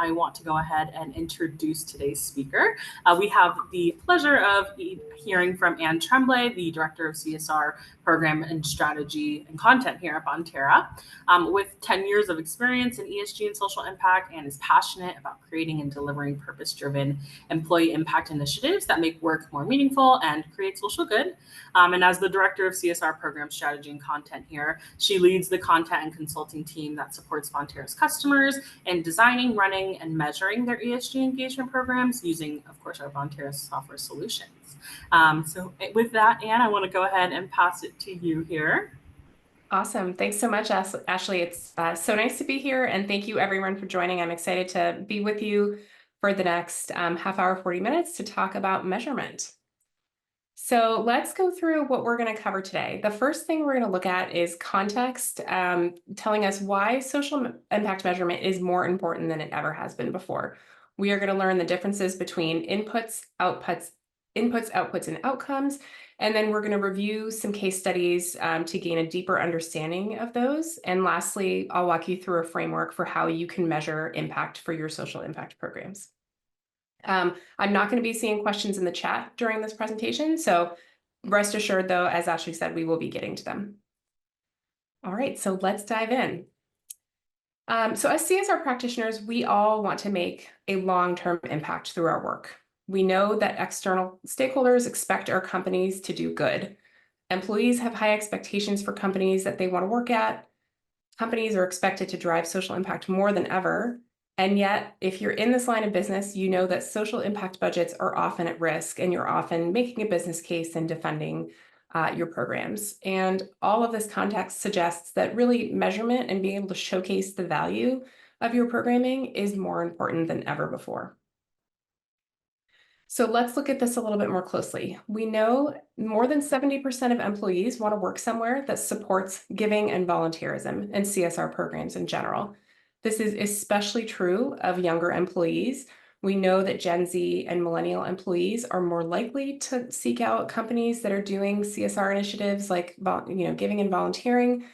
I want to go ahead and introduce today's speaker. We have the pleasure of hearing from Anne Tremblay, the Director of CSR Program and Strategy and Content here at Bonterra. With 10 years of experience in ESG and social impact, Anne is passionate about creating and delivering purpose-driven employee impact initiatives that make work more meaningful and create social good. And as the Director of CSR Program Strategy and Content here, she leads the content and consulting team that supports Bonterra's customers in designing, running, and measuring their ESG engagement programs using, of course, our Bonterra software solutions. So with that, Anne, I want to go ahead and pass it to you here. Awesome. Thanks so much, Ashley. It's so nice to be here, and thank you everyone for joining. I'm excited to be with you for the next half hour, 40 minutes to talk about measurement. So let's go through what we're going to cover today. The first thing we're going to look at is context, telling us why social impact measurement is more important than it ever has been before. We are going to learn the differences between inputs, outputs, and outcomes. And then we're going to review some case studies to gain a deeper understanding of those. And lastly, I'll walk you through a framework for how you can measure impact for your social impact programs. I'm not going to be seeing questions in the chat during this presentation, so rest assured, though, as Ashley said, we will be getting to them. All right, so let's dive in. So as CSR practitioners, we all want to make a long-term impact through our work. We know that external stakeholders expect our companies to do good. Employees have high expectations for companies that they want to work at. Companies are expected to drive social impact more than ever. And yet, if you're in this line of business, you know that social impact budgets are often at risk, and you're often making a business case and defending your programs. And all of this context suggests that really measurement and being able to showcase the value of your programming is more important than ever before. So let's look at this a little bit more closely. We know more than 70% of employees want to work somewhere that supports giving and volunteerism and CSR programs in general. This is especially true of younger employees. We know that Gen Z and millennial employees are more likely to seek out companies that are doing CSR initiatives like giving and volunteering.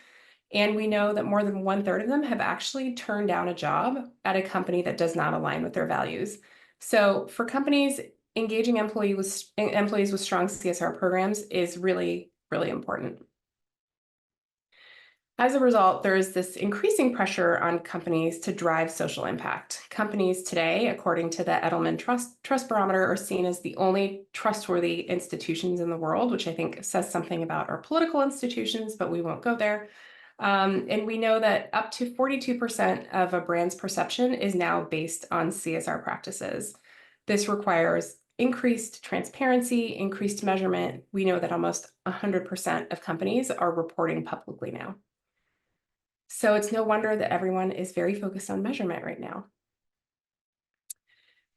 And we know that more than 1/3 of them have actually turned down a job at a company that does not align with their values. So for companies, engaging employees with strong CSR programs is really, really important. As a result, there is this increasing pressure on companies to drive social impact. Companies today, according to the Edelman Trust Barometer, are seen as the only trustworthy institutions in the world, which I think says something about our political institutions, but we won't go there. And we know that up to 42% of a brand's perception is now based on CSR practices. This requires increased transparency, increased measurement. We know that almost 100% of companies are reporting publicly now. So it's no wonder that everyone is very focused on measurement right now.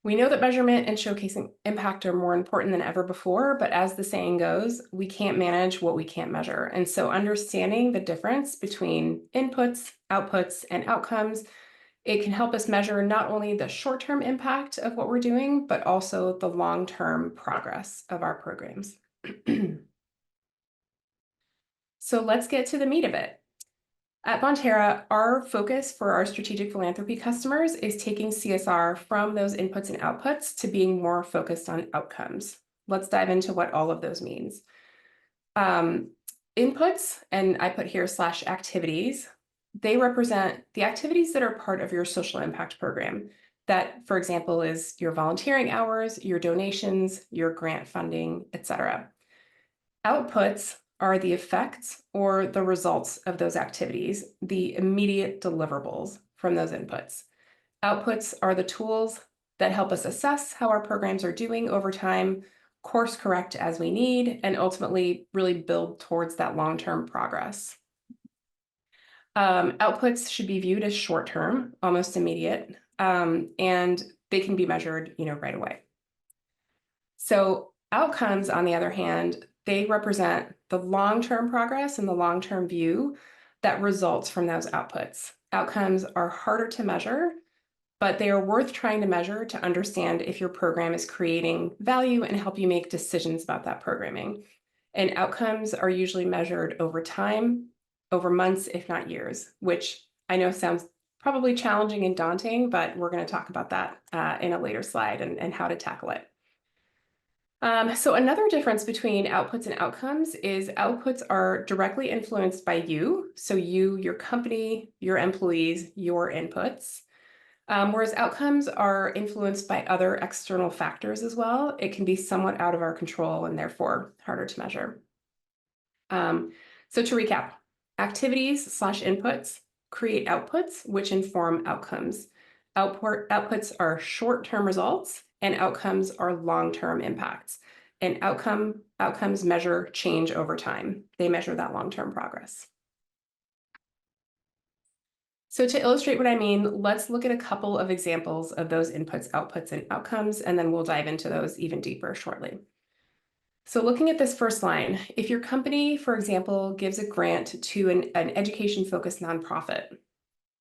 We know that measurement and showcasing impact are more important than ever before, but as the saying goes, we can't manage what we can't measure. And so understanding the difference between inputs, outputs, and outcomes, it can help us measure not only the short-term impact of what we're doing, but also the long-term progress of our programs. So let's get to the meat of it. At Bonterra, our focus for our strategic philanthropy customers is taking CSR from those inputs and outputs to being more focused on outcomes. Let's dive into what all of those means. Inputs, and I put here /activities, they represent the activities that are part of your social impact program. That, for example, is your volunteering hours, your donations, your grant funding, etc. Outputs are the effects or the results of those activities, the immediate deliverables from those inputs. Outputs are the tools that help us assess how our programs are doing over time, course correct as we need, and ultimately really build towards that long-term progress. Outputs should be viewed as short-term, almost immediate, and they can be measured, right away. So outcomes, on the other hand, they represent the long-term progress and the long-term view that results from those outputs. Outcomes are harder to measure, but they are worth trying to measure to understand if your program is creating value and help you make decisions about that programming. And outcomes are usually measured over time, over months, if not years, which I know sounds probably challenging and daunting, but we're going to talk about that in a later slide and how to tackle it. So another difference between outputs and outcomes is outputs are directly influenced by you. So you, your company, your employees, your inputs. Whereas outcomes are influenced by other external factors as well. It can be somewhat out of our control and therefore harder to measure. So to recap, activities/inputs create outputs, which inform outcomes. Outputs are short-term results, and outcomes are long-term impacts. And outcomes measure change over time. They measure that long-term progress. So to illustrate what I mean, let's look at a couple of examples of those inputs, outputs, and outcomes, and then we'll dive into those even deeper shortly. So looking at this first line, if your company, for example, gives a grant to an education-focused nonprofit,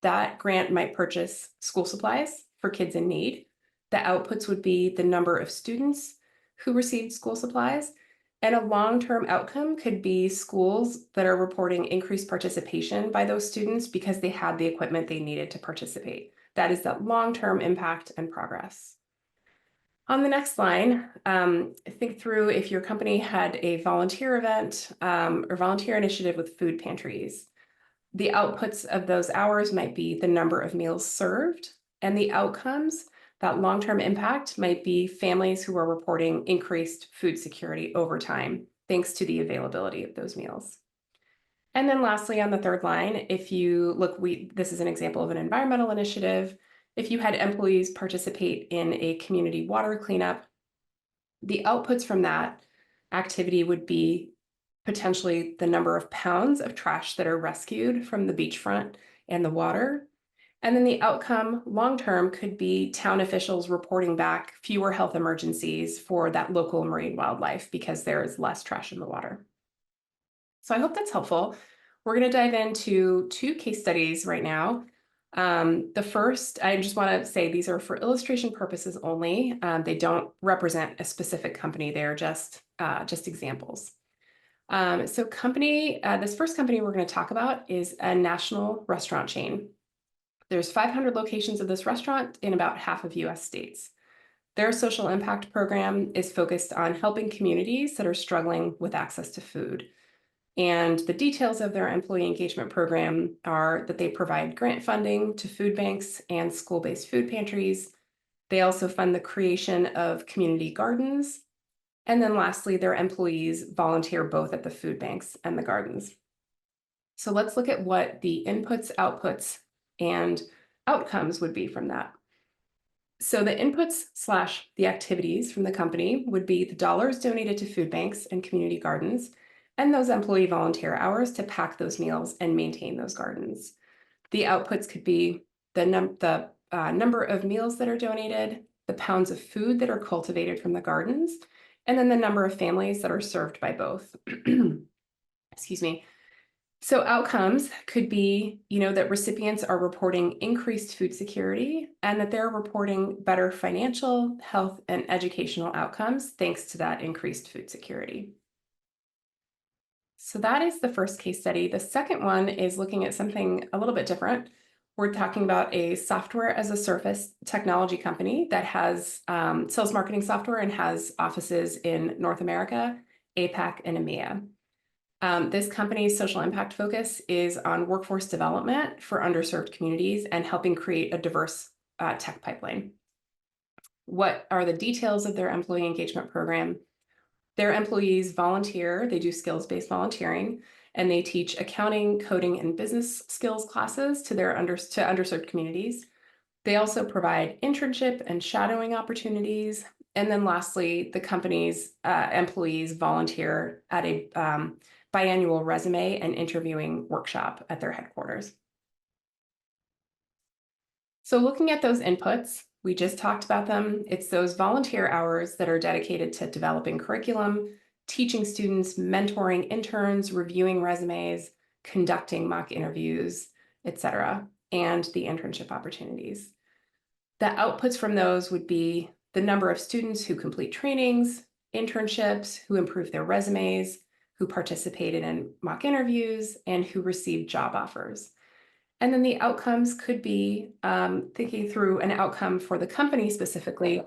that grant might purchase school supplies for kids in need. The outputs would be the number of students who received school supplies, and a long-term outcome could be schools that are reporting increased participation by those students because they had the equipment they needed to participate. That is that long-term impact and progress. On the next line, think through if your company had a volunteer event or volunteer initiative with food pantries. The outputs of those hours might be the number of meals served, and the outcomes, that long-term impact might be families who are reporting increased food security over time, thanks to the availability of those meals. And then lastly, on the third line, if you look, this is an example of an environmental initiative. If you had employees participate in a community water cleanup, the outputs from that activity would be potentially the number of pounds of trash that are rescued from the beachfront and the water. And then the outcome long-term could be town officials reporting back fewer health emergencies for that local marine wildlife because there is less trash in the water. So I hope that's helpful. We're going to dive into two case studies right now. The first, I just want to say these are for illustration purposes only. They don't represent a specific company. They're just examples. This first company we're going to talk about is a national restaurant chain. There's 500 locations of this restaurant in about half of US states. Their social impact program is focused on helping communities that are struggling with access to food. And the details of their employee engagement program are that they provide grant funding to food banks and school-based food pantries. They also fund the creation of community gardens. And then lastly, their employees volunteer both at the food banks and the gardens. So let's look at what the inputs, outputs, and outcomes would be from that. So the inputs / the activities from the company would be the dollars donated to food banks and community gardens, and those employee volunteer hours to pack those meals and maintain those gardens. The outputs could be the number of meals that are donated, the pounds of food that are cultivated from the gardens, and then the number of families that are served by both. Excuse me. So outcomes could be, that recipients are reporting increased food security and that they're reporting better financial, health, and educational outcomes thanks to that increased food security. So that is the first case study. The second one is looking at something a little bit different. We're talking about a software as a service technology company that has sales marketing software and has offices in North America, APAC, and EMEA. This company's social impact focus is on workforce development for underserved communities and helping create a diverse tech pipeline. What are the details of their employee engagement program? Their employees volunteer, they do skills-based volunteering, and they teach accounting, coding, and business skills classes to underserved communities. They also provide internship and shadowing opportunities. And then lastly, the company's employees volunteer at a biannual resume and interviewing workshop at their headquarters. So looking at those inputs, we just talked about them. It's those volunteer hours that are dedicated to developing curriculum, teaching students, mentoring interns, reviewing resumes, conducting mock interviews, etc., and the internship opportunities. The outputs from those would be the number of students who complete trainings, internships, who improve their resumes, who participated in mock interviews, and who received job offers. And then the outcomes could be thinking through an outcome for the company specifically.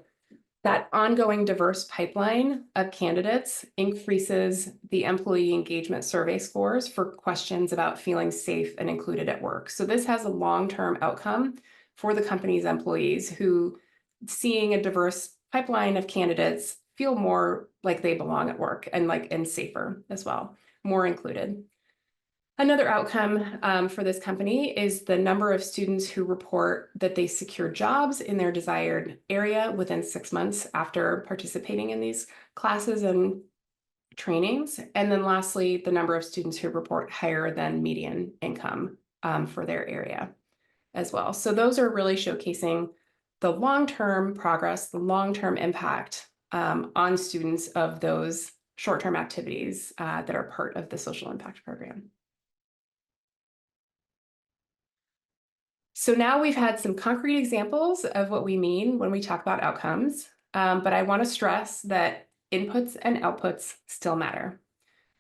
That ongoing diverse pipeline of candidates increases the employee engagement survey scores for questions about feeling safe and included at work. So this has a long-term outcome for the company's employees who, seeing a diverse pipeline of candidates, feel more like they belong at work and safer as well, more included. Another outcome for this company is the number of students who report that they secured jobs in their desired area within 6 months after participating in these classes and trainings. And then lastly, the number of students who report higher than median income for their area as well. So those are really showcasing the long-term progress, the long-term impact on students of those short-term activities that are part of the social impact program. So now we've had some concrete examples of what we mean when we talk about outcomes, but I want to stress that inputs and outputs still matter.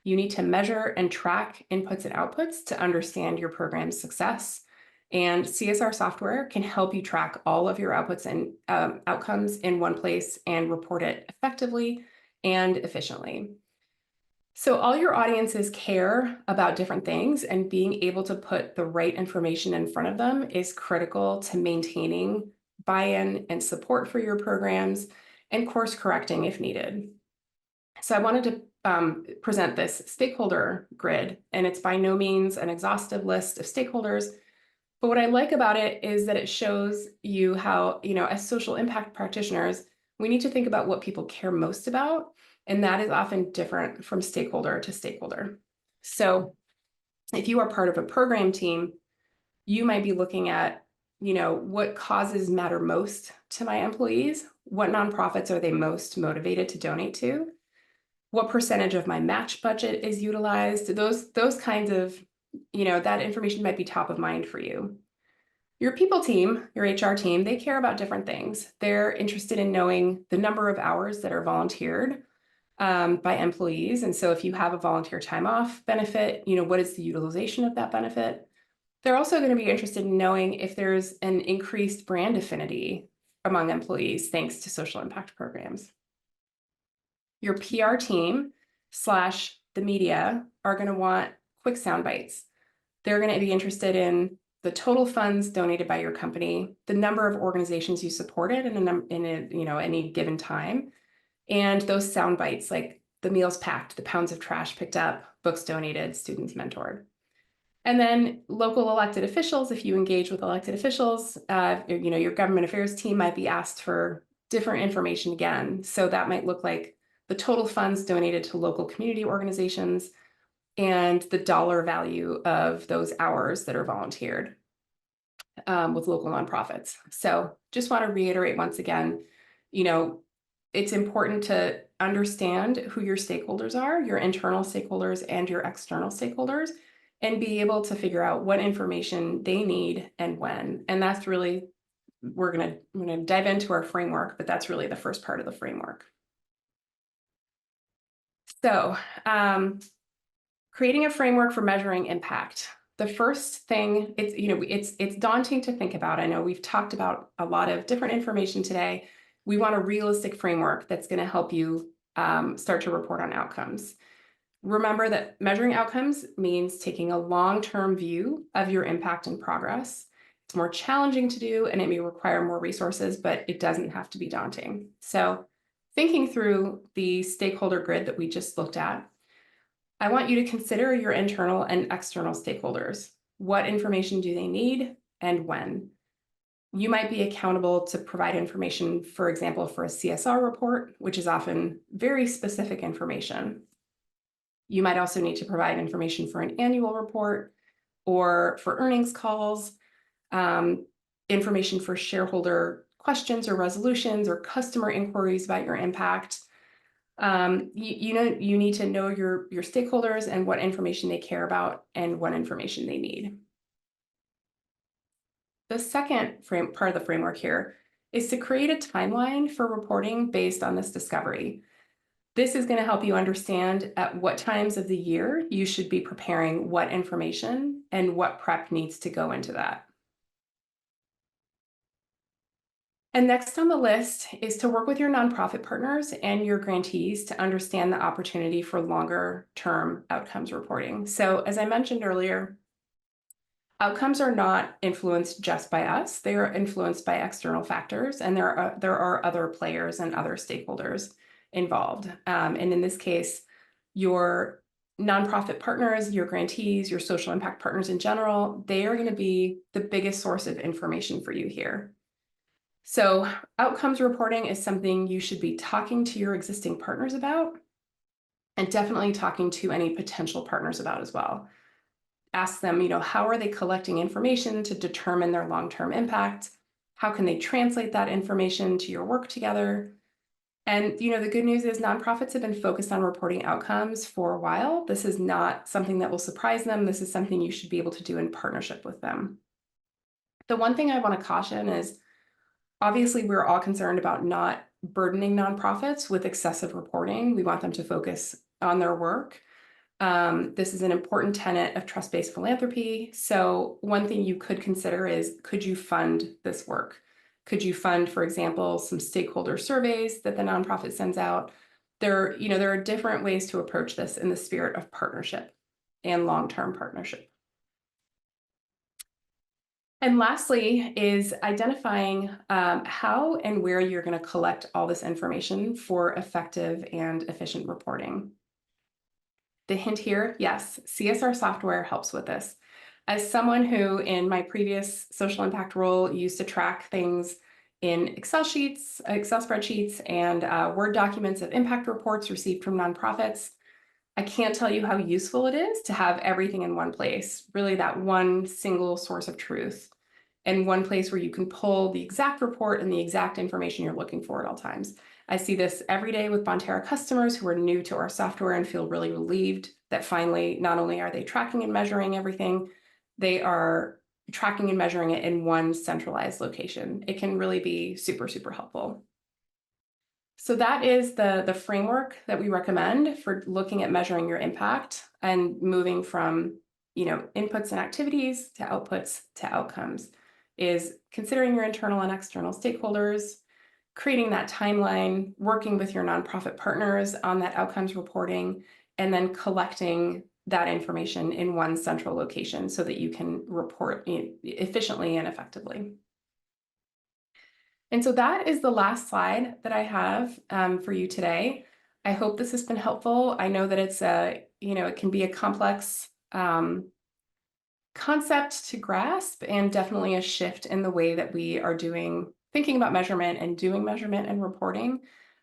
You need to measure and track inputs and outputs to understand your program's success. And CSR software can help you track all of your outputs and outcomes in one place and report it effectively and efficiently. So all your audiences care about different things, and being able to put the right information in front of them is critical to maintaining buy-in and support for your programs and course correcting if needed. So I wanted to present this stakeholder grid, and it's by no means an exhaustive list of stakeholders. But what I like about it is that it shows you how, as social impact practitioners, we need to think about what people care most about. And that is often different from stakeholder to stakeholder. So if you are part of a program team, you might be looking at, what causes matter most to my employees? What nonprofits are they most motivated to donate to? What percentage of my match budget is utilized? Those kinds of, that information might be top of mind for you. Your people team, your HR team, they care about different things. They're interested in knowing the number of hours that are volunteered by employees. And so if you have a volunteer time off benefit, what is the utilization of that benefit? They're also going to be interested in knowing if there's an increased brand affinity among employees thanks to social impact programs. Your PR team / the media are going to want quick sound bites. They're going to be interested in the total funds donated by your company, the number of organizations you supported in any given time, and those sound bites like the meals packed, the pounds of trash picked up, books donated, students mentored. And then local elected officials, if you engage with elected officials, your government affairs team might be asked for different information again. So that might look like the total funds donated to local community organizations and the dollar value of those hours that are volunteered with local nonprofits. So just want to reiterate once again, it's important to understand who your stakeholders are, your internal stakeholders and your external stakeholders, and be able to figure out what information they need and when. And that's really, we're gonna dive into our framework, but that's really the first part of the framework. So creating a framework for measuring impact. The first thing, it's daunting to think about. I know we've talked about a lot of different information today. We want a realistic framework that's going to help you start to report on outcomes. Remember that measuring outcomes means taking a long-term view of your impact and progress. It's more challenging to do, and it may require more resources, but it doesn't have to be daunting. So thinking through the stakeholder grid that we just looked at, I want you to consider your internal and external stakeholders. What information do they need and when? You might be accountable to provide information, for example, for a CSR report, which is often very specific information. You might also need to provide information for an annual report or for earnings calls, information for shareholder questions or resolutions or customer inquiries about your impact. You need to know your stakeholders and what information they care about and what information they need. The second part of the framework here is to create a timeline for reporting based on this discovery. This is going to help you understand at what times of the year you should be preparing what information and what prep needs to go into that. And next on the list is to work with your nonprofit partners and your grantees to understand the opportunity for longer term outcomes reporting. So as I mentioned earlier, outcomes are not influenced just by us. They are influenced by external factors, and there are other players and other stakeholders involved. And in this case, your nonprofit partners, your grantees, your social impact partners in general, they are going to be the biggest source of information for you here. So outcomes reporting is something you should be talking to your existing partners about, and definitely talking to any potential partners about as well. Ask them, how are they collecting information to determine their long-term impact? How can they translate that information to your work together? And, the good news is nonprofits have been focused on reporting outcomes for a while. This is not something that will surprise them. This is something you should be able to do in partnership with them. The one thing I want to caution is, obviously, we're all concerned about not burdening nonprofits with excessive reporting. We want them to focus on their work. This is an important tenet of trust-based philanthropy. So one thing you could consider is, could you fund this work? Could you fund, for example, some stakeholder surveys that the nonprofit sends out? There are different ways to approach this in the spirit of partnership and long-term partnership. And lastly is identifying how and where you're going to collect all this information for effective and efficient reporting. The hint here, yes, CSR software helps with this. As someone who in my previous social impact role used to track things in Excel spreadsheets, and Word documents of impact reports received from nonprofits, I can't tell you how useful it is to have everything in one place, really that one single source of truth, and one place where you can pull the exact report and the exact information you're looking for at all times. I see this every day with Bonterra customers who are new to our software and feel really relieved that finally, not only are they tracking and measuring everything, they are tracking and measuring it in one centralized location. It can really be super, super helpful. So that is the framework that we recommend for looking at measuring your impact and moving from, inputs and activities to outputs to outcomes, is considering your internal and external stakeholders, creating that timeline, working with your nonprofit partners on that outcomes reporting, and then collecting that information in one central location so that you can report efficiently and effectively. And so that is the last slide that I have for you today. I hope this has been helpful. I know that it's it can be a complex concept to grasp, and definitely a shift in the way that we are thinking about measurement and doing measurement and reporting.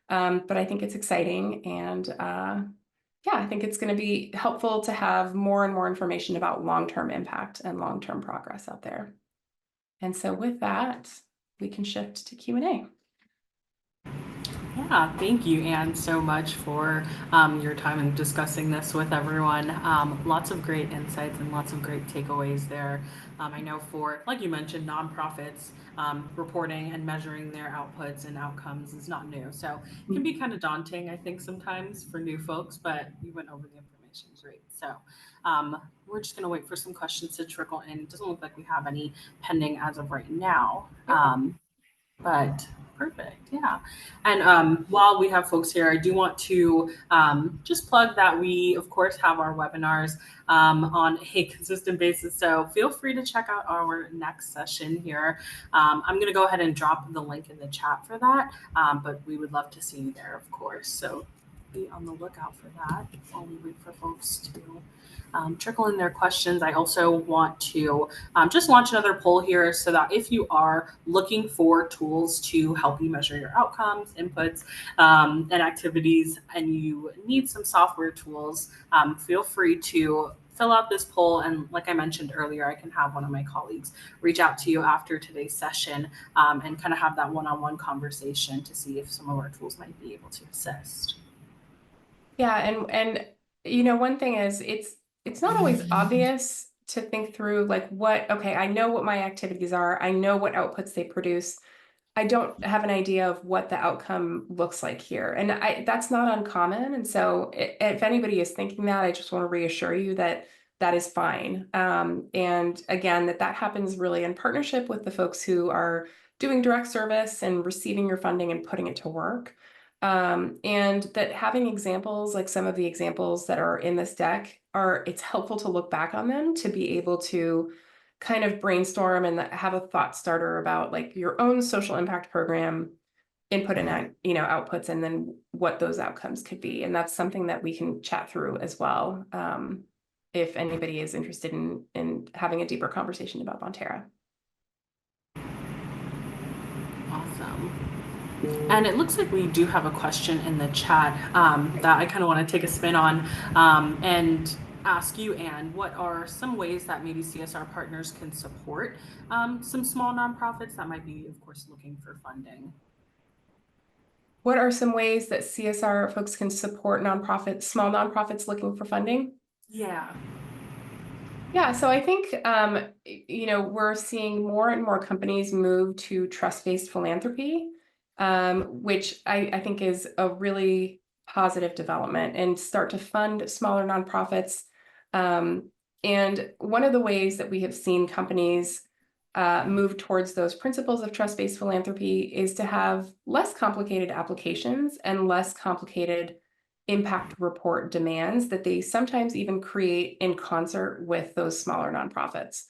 But I think it's exciting, and yeah, I think it's going to be helpful to have more and more information about long-term impact and long-term progress out there. And so with that, we can shift to Q&A. Yeah, thank you, Anne, so much for your time in discussing this with everyone. Lots of great insights and lots of great takeaways there. I know for, like you mentioned, nonprofits, reporting and measuring their outputs and outcomes is not new. So it can be kind of daunting, I think, sometimes for new folks, but you went over the information great. So we're just going to wait for some questions to trickle in. It doesn't look like we have any pending as of right now. But perfect, yeah. And while we have folks here, I do want to just plug that we, of course, have our webinars on a consistent basis. So feel free to check out our next session here. I'm going to go ahead and drop the link in the chat for that, but we would love to see you there, of course. So be on the lookout for that while we wait for folks to trickle in their questions. I also want to just launch another poll here so that if you are looking for tools to help you measure your outcomes, inputs, and activities, and you need some software tools, feel free to fill out this poll. And like I mentioned earlier, I can have one of my colleagues reach out to you after today's session and kind of have that one-on-one conversation to see if some of our tools might be able to assist. Yeah, and one thing is it's not always obvious to think through like okay, I know what my activities are, I know what outputs they produce. I don't have an idea of what the outcome looks like here. And that's not uncommon. And so if anybody is thinking that, I just want to reassure you that that is fine. And again, that happens really in partnership with the folks who are doing direct service and receiving your funding and putting it to work. And that having examples like some of the examples that are in this deck it's helpful to look back on them to be able to kind of brainstorm and have a thought starter about like your own social impact program input and outputs, and then what those outcomes could be. And that's something that we can chat through as well, if anybody is interested in having a deeper conversation about Bonterra. Awesome. And it looks like we do have a question in the chat that I kind of want to take a spin on and ask you, Anne, what are some ways that maybe CSR partners can support some small nonprofits that might be, of course, looking for funding? What are some ways that CSR folks can support small nonprofits looking for funding? Yeah. Yeah, so I think, we're seeing more and more companies move to trust-based philanthropy, which I think is a really positive development, and start to fund smaller nonprofits. And one of the ways that we have seen companies move towards those principles of trust-based philanthropy is to have less complicated applications and less complicated impact report demands that they sometimes even create in concert with those smaller nonprofits.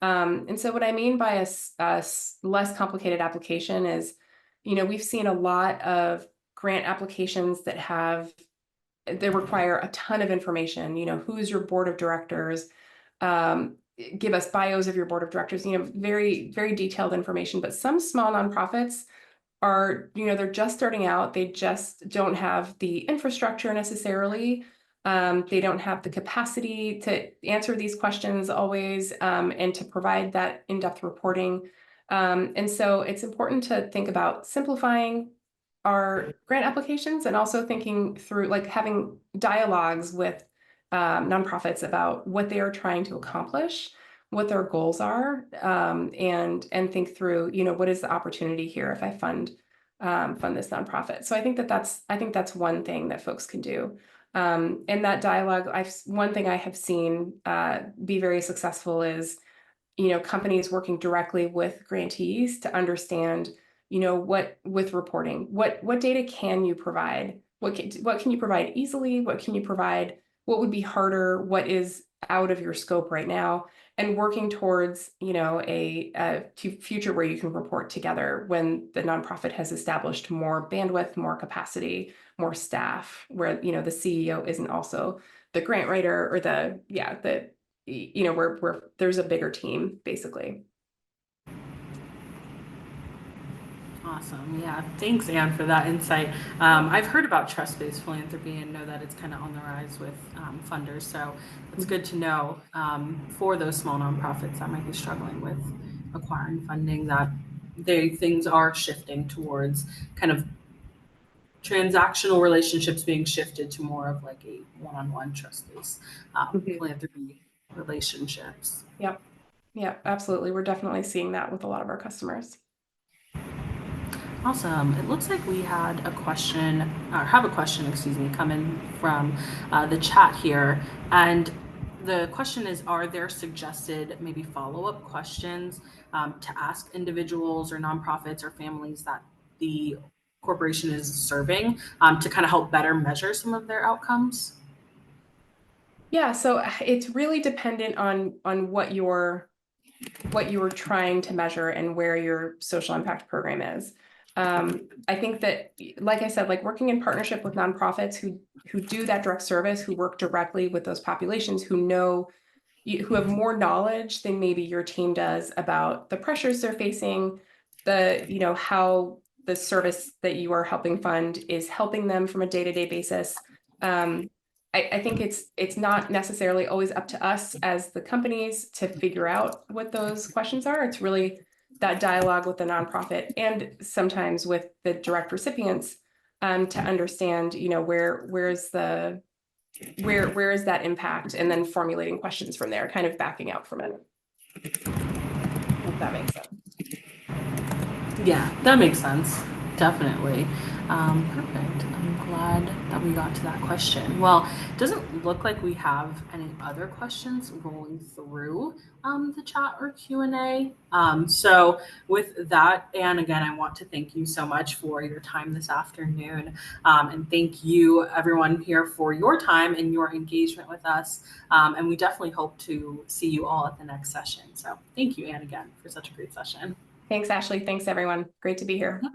And so what I mean by a less complicated application is, we've seen a lot of grant applications they require a ton of information. Who's your board of directors? Give us bios of your board of directors, very, very detailed information. But some small nonprofits they're just starting out. They just don't have the infrastructure necessarily. They don't have the capacity to answer these questions always, and to provide that in-depth reporting. And so it's important to think about simplifying our grant applications, and also thinking through, like, having dialogues with nonprofits about what they are trying to accomplish, what their goals are, and think through, what is the opportunity here if I fund this nonprofit. So I think that's one thing that folks can do. In that dialogue, one thing I have seen be very successful is, companies working directly with grantees to understand, what with reporting, what data can you provide? What can you provide easily? What can you provide? What would be harder? What is out of your scope right now? And working towards, a future where you can report together when the nonprofit has established more bandwidth, more capacity, more staff, where, the CEO isn't also the grant writer, or where there's a bigger team, basically. Awesome. Yeah. Thanks, Anne, for that insight. I've heard about trust-based philanthropy and know that it's kind of on the rise with funders. So it's good to know for those small nonprofits that might be struggling with acquiring funding, that things are shifting towards kind of transactional relationships being shifted to more of like a one-on-one trust-based philanthropy relationships. Yep. Yeah, absolutely. We're definitely seeing that with a lot of our customers. Awesome. It looks like we had a question, or have a question, excuse me, come in from the chat here. And the question is, are there suggested maybe follow-up questions to ask individuals or nonprofits or families that the corporation is serving to kind of help better measure some of their outcomes? Yeah, so it's really dependent on what you're trying to measure and where your social impact program is. I think that, like I said, like working in partnership with nonprofits who do that direct service, who work directly with those populations, who have more knowledge than maybe your team does about the pressures they're facing, how the service that you are helping fund is helping them from a day-to-day basis. I think it's not necessarily always up to us as the companies to figure out what those questions are. It's really that dialogue with the nonprofit, and sometimes with the direct recipients, to understand, where is that impact, and then formulating questions from there, kind of backing out from it. If that makes sense. Yeah, that makes sense. Definitely. Perfect. I'm glad that we got to that question. Well, it doesn't look like we have any other questions rolling through the chat or Q&A. So with that, and again, I want to thank you so much for your time this afternoon. And thank you everyone here for your time and your engagement with us. And we definitely hope to see you all at the next session. So thank you, Anne, again, for such a great session. Thanks, Ashley. Thanks, everyone. Great to be here. Yeah.